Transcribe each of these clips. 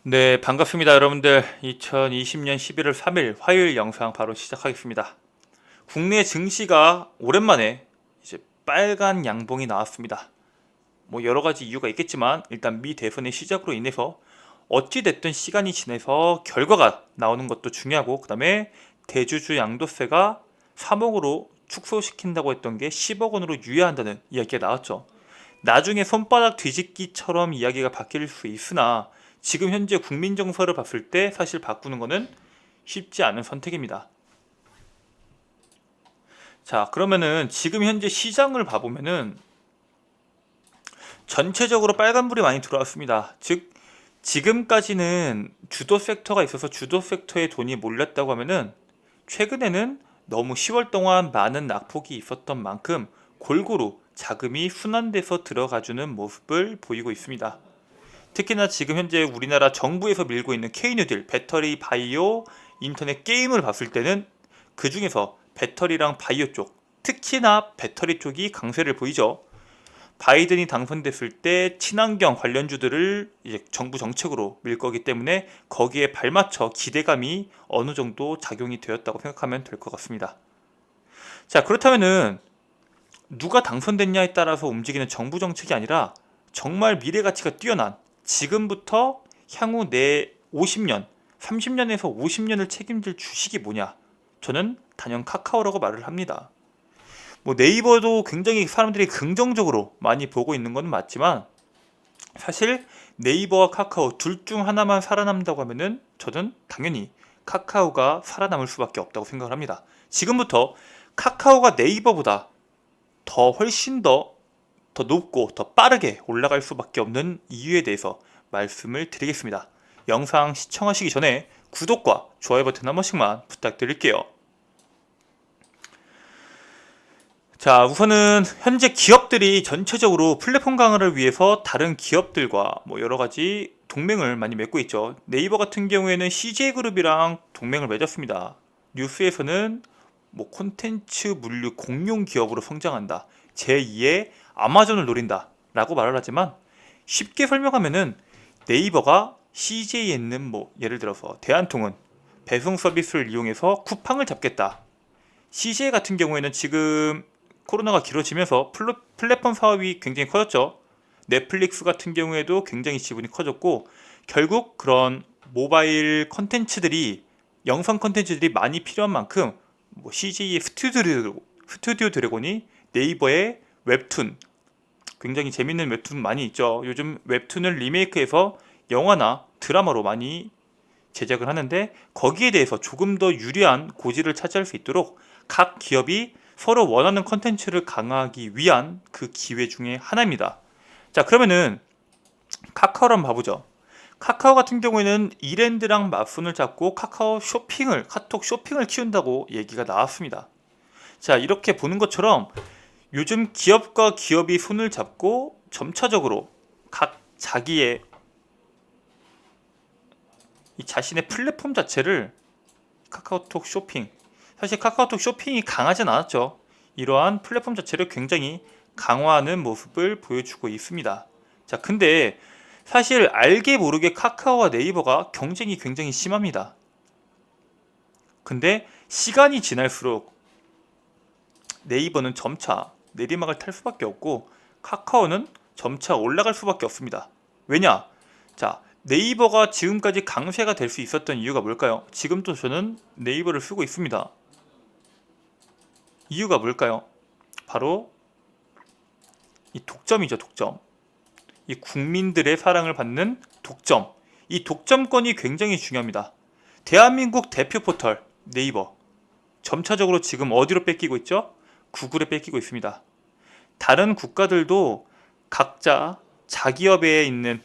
네, 반갑습니다, 여러분들. 2020년 11월 3일 화요일 영상 바로 시작하겠습니다. 국내 증시가 오랜만에 이제 빨간 양봉이 나왔습니다. 뭐 여러 가지 이유가 있겠지만 일단 미 대선의 시작으로 인해서 어찌 됐든 시간이 지나서 결과가 나오는 것도 중요하고, 그다음에 대주주 양도세가 3억으로 축소시킨다고 했던 게 10억 원으로 유예한다는 이야기가 나왔죠. 나중에 손바닥 뒤집기처럼 이야기가 바뀔 수 있으나 지금 현재 국민 정서를 봤을 때 사실 바꾸는 거는 쉽지 않은 선택입니다. 자, 그러면은 지금 현재 시장을 봐보면은 전체적으로 빨간불이 많이 들어왔습니다. 즉, 지금까지는 주도 섹터가 있어서 주도 섹터에 돈이 몰렸다고 하면은 최근에는 너무 10월 동안 많은 낙폭이 있었던 만큼 골고루 자금이 순환돼서 들어가주는 모습을 보이고 있습니다. 특히나 지금 현재 우리나라 정부에서 밀고 있는 K뉴딜, 배터리, 바이오, 인터넷, 게임을 봤을 때는 그 중에서 배터리랑 바이오 쪽, 특히나 배터리 쪽이 강세를 보이죠. 바이든이 당선됐을 때 친환경 관련주들을 이제 정부 정책으로 밀 거기 때문에 거기에 발맞춰 기대감이 어느 정도 작용이 되었다고 생각하면 될 것 같습니다. 자, 그렇다면은 누가 당선됐냐에 따라서 움직이는 정부 정책이 아니라 정말 미래 가치가 뛰어난 지금부터 향후 내 50년, 30년에서 50년을 책임질 주식이 뭐냐? 저는 단연 카카오라고 말을 합니다. 뭐 네이버도 굉장히 사람들이 긍정적으로 많이 보고 있는 건 맞지만 사실 네이버와 카카오 둘 중 하나만 살아남는다고 하면은 저는 당연히 카카오가 살아남을 수밖에 없다고 생각을 합니다. 지금부터 카카오가 네이버보다 더 훨씬 더 높고 더 빠르게 올라갈 수밖에 없는 이유에 대해서 말씀을 드리겠습니다. 영상 시청하시기 전에 구독과 좋아요 버튼 한 번씩만 부탁드릴게요. 자, 우선은 현재 기업들이 전체적으로 플랫폼 강화를 위해서 다른 기업들과 뭐 여러 가지 동맹을 많이 맺고 있죠. 네이버 같은 경우에는 CJ그룹이랑 동맹을 맺었습니다. 뉴스에서는 뭐 콘텐츠 물류 공용 기업으로 성장한다. 제2의 아마존을 노린다. 라고 말을 하지만 쉽게 설명하면은 네이버가 CJ에 있는 뭐 예를 들어서 대한통운 배송 서비스를 이용해서 쿠팡을 잡겠다. CJ 같은 경우에는 지금 코로나가 길어지면서 플랫폼 사업이 굉장히 커졌죠. 넷플릭스 같은 경우에도 굉장히 지분이 커졌고 결국 그런 모바일 컨텐츠들이 영상 컨텐츠들이 많이 필요한 만큼 뭐 CJ의 스튜디오 드래곤이 네이버의 웹툰 굉장히 재밌는 웹툰 많이 있죠. 요즘 웹툰을 리메이크해서 영화나 드라마로 많이 제작을 하는데 거기에 대해서 조금 더 유리한 고지를 차지할 수 있도록 각 기업이 서로 원하는 컨텐츠를 강화하기 위한 그 기회 중에 하나입니다. 자, 그러면은 카카오를 한번 봐보죠. 카카오 같은 경우에는 이랜드랑 맞손을 잡고 카카오 쇼핑을, 카톡 쇼핑을 키운다고 얘기가 나왔습니다. 자, 이렇게 보는 것처럼 요즘 기업과 기업이 손을 잡고 점차적으로 각 자기의 이 자신의 플랫폼 자체를 카카오톡 쇼핑, 사실 카카오톡 쇼핑이 강하진 않았죠. 이러한 플랫폼 자체를 굉장히 강화하는 모습을 보여주고 있습니다. 자, 근데 사실 알게 모르게 카카오와 네이버가 경쟁이 굉장히 심합니다. 근데 시간이 지날수록 네이버는 점차 내리막을 탈 수밖에 없고 카카오는 점차 올라갈 수밖에 없습니다. 왜냐? 자, 네이버가 지금까지 강세가 될 수 있었던 이유가 뭘까요? 지금도 저는 네이버를 쓰고 있습니다. 이유가 뭘까요? 바로 이 독점이죠, 독점. 이 국민들의 사랑을 받는 독점. 이 독점권이 굉장히 중요합니다. 대한민국 대표 포털 네이버. 점차적으로 지금 어디로 뺏기고 있죠? 구글에 뺏기고 있습니다. 다른 국가들도 각자 자기업에 있는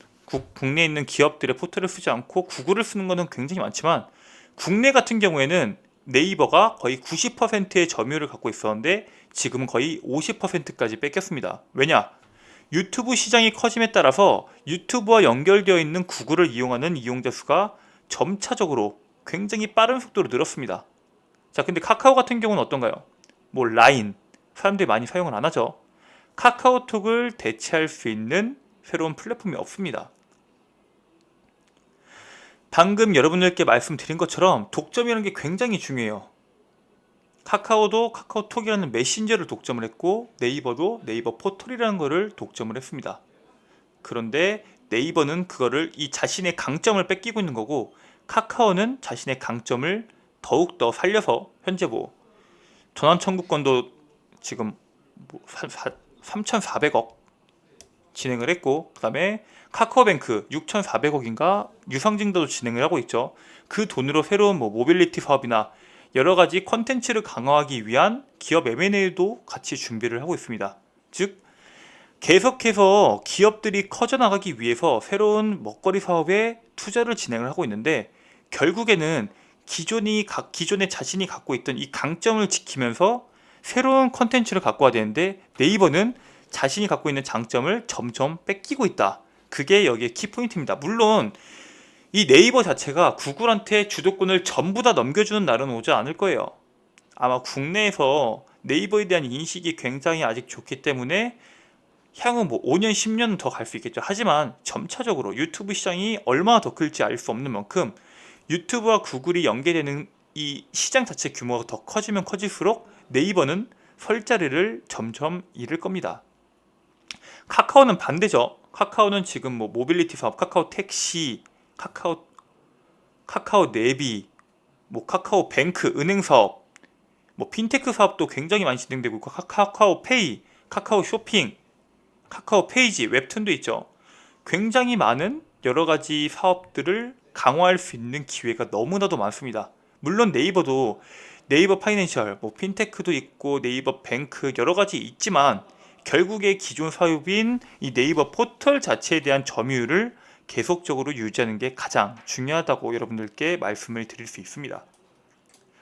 국내에 있는 기업들의 포털을 쓰지 않고 구글을 쓰는 것은 굉장히 많지만 국내 같은 경우에는 네이버가 거의 90%의 점유율을 갖고 있었는데 지금은 거의 50%까지 뺏겼습니다. 왜냐? 유튜브 시장이 커짐에 따라서 유튜브와 연결되어 있는 구글을 이용하는 이용자 수가 점차적으로 굉장히 빠른 속도로 늘었습니다. 자, 근데 카카오 같은 경우는 어떤가요? 뭐 라인, 사람들이 많이 사용을 안 하죠. 카카오톡을 대체할 수 있는 새로운 플랫폼이 없습니다. 방금 여러분들께 말씀드린 것처럼 독점이라는 게 굉장히 중요해요. 카카오도 카카오톡이라는 메신저를 독점을 했고 네이버도 네이버 포털이라는 거를 독점을 했습니다. 그런데 네이버는 그거를 이 자신의 강점을 뺏기고 있는 거고, 카카오는 자신의 강점을 더욱더 살려서 현재 뭐 전환 청구권도 지금 뭐 3,400억 진행을 했고, 그 다음에 카카오뱅크 6,400억인가 유상증자도 진행을 하고 있죠. 그 돈으로 새로운 뭐 모빌리티 사업이나 여러 가지 컨텐츠를 강화하기 위한 기업 M&A도 같이 준비를 하고 있습니다. 즉 계속해서 기업들이 커져나가기 위해서 새로운 먹거리 사업에 투자를 진행을 하고 있는데, 결국에는 기존의 자신이 갖고 있던 이 강점을 지키면서 새로운 컨텐츠를 갖고 와야 되는데, 네이버는 자신이 갖고 있는 장점을 점점 뺏기고 있다. 그게 여기에 키포인트입니다. 물론 이 네이버 자체가 구글한테 주도권을 전부 다 넘겨주는 날은 오지 않을 거예요. 아마 국내에서 네이버에 대한 인식이 굉장히 아직 좋기 때문에 향후 뭐 5년, 10년은 더 갈 수 있겠죠. 하지만 점차적으로 유튜브 시장이 얼마나 더 클지 알 수 없는 만큼 유튜브와 구글이 연계되는 이 시장 자체 규모가 더 커지면 커질수록 네이버는 설 자리를 점점 잃을 겁니다. 카카오는 반대죠. 카카오는 지금 뭐 모빌리티 사업, 카카오 택시, 카카오 내비, 뭐 카카오 뱅크, 은행 사업, 뭐 핀테크 사업도 굉장히 많이 진행되고 있고, 카카오 페이, 카카오 쇼핑, 카카오 페이지, 웹툰도 있죠. 굉장히 많은 여러 가지 사업들을 강화할 수 있는 기회가 너무나도 많습니다. 물론 네이버도 네이버 파이낸셜, 뭐 핀테크도 있고 네이버 뱅크 여러 가지 있지만, 결국에 기존 사업인 이 네이버 포털 자체에 대한 점유율을 계속적으로 유지하는 게 가장 중요하다고 여러분들께 말씀을 드릴 수 있습니다.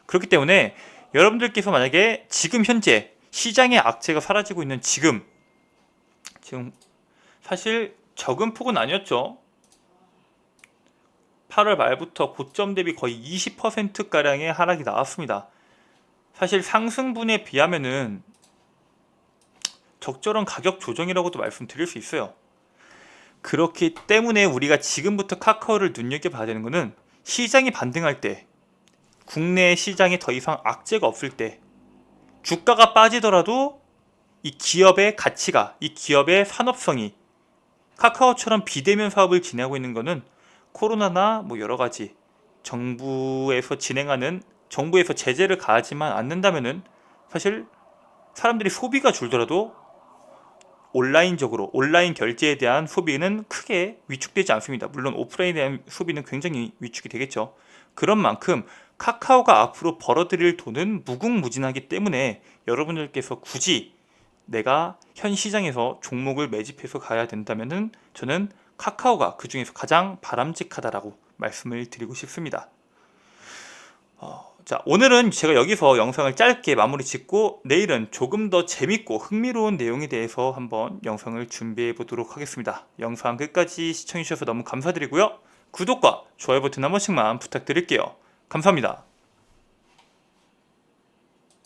그렇기 때문에 여러분들께서 만약에 지금 현재 시장의 악재가 사라지고 있는 지금 사실 적은 폭은 아니었죠. 8월 말부터 고점 대비 거의 20%가량의 하락이 나왔습니다. 사실 상승분에 비하면은 적절한 가격 조정이라고도 말씀드릴 수 있어요. 그렇기 때문에 우리가 지금부터 카카오를 눈여겨봐야 되는 것은, 시장이 반등할 때, 국내 시장에 더 이상 악재가 없을 때, 주가가 빠지더라도 이 기업의 가치가, 이 기업의 산업성이, 카카오처럼 비대면 사업을 진행하고 있는 것은 코로나나 뭐 여러 가지 정부에서 제재를 가하지만 않는다면은 사실 사람들이 소비가 줄더라도 온라인 결제에 대한 소비는 크게 위축되지 않습니다. 물론 오프라인에 대한 소비는 굉장히 위축이 되겠죠. 그런 만큼 카카오가 앞으로 벌어들일 돈은 무궁무진하기 때문에 여러분들께서 굳이 내가 현 시장에서 종목을 매집해서 가야 된다면은 저는 카카오가 그 중에서 가장 바람직하다라고 말씀을 드리고 싶습니다. 자, 오늘은 제가 여기서 영상을 짧게 마무리 짓고, 내일은 조금 더 재밌고 흥미로운 내용에 대해서 한번 영상을 준비해 보도록 하겠습니다. 영상 끝까지 시청해 주셔서 너무 감사드리고요. 구독과 좋아요 버튼 한 번씩만 부탁드릴게요. 감사합니다.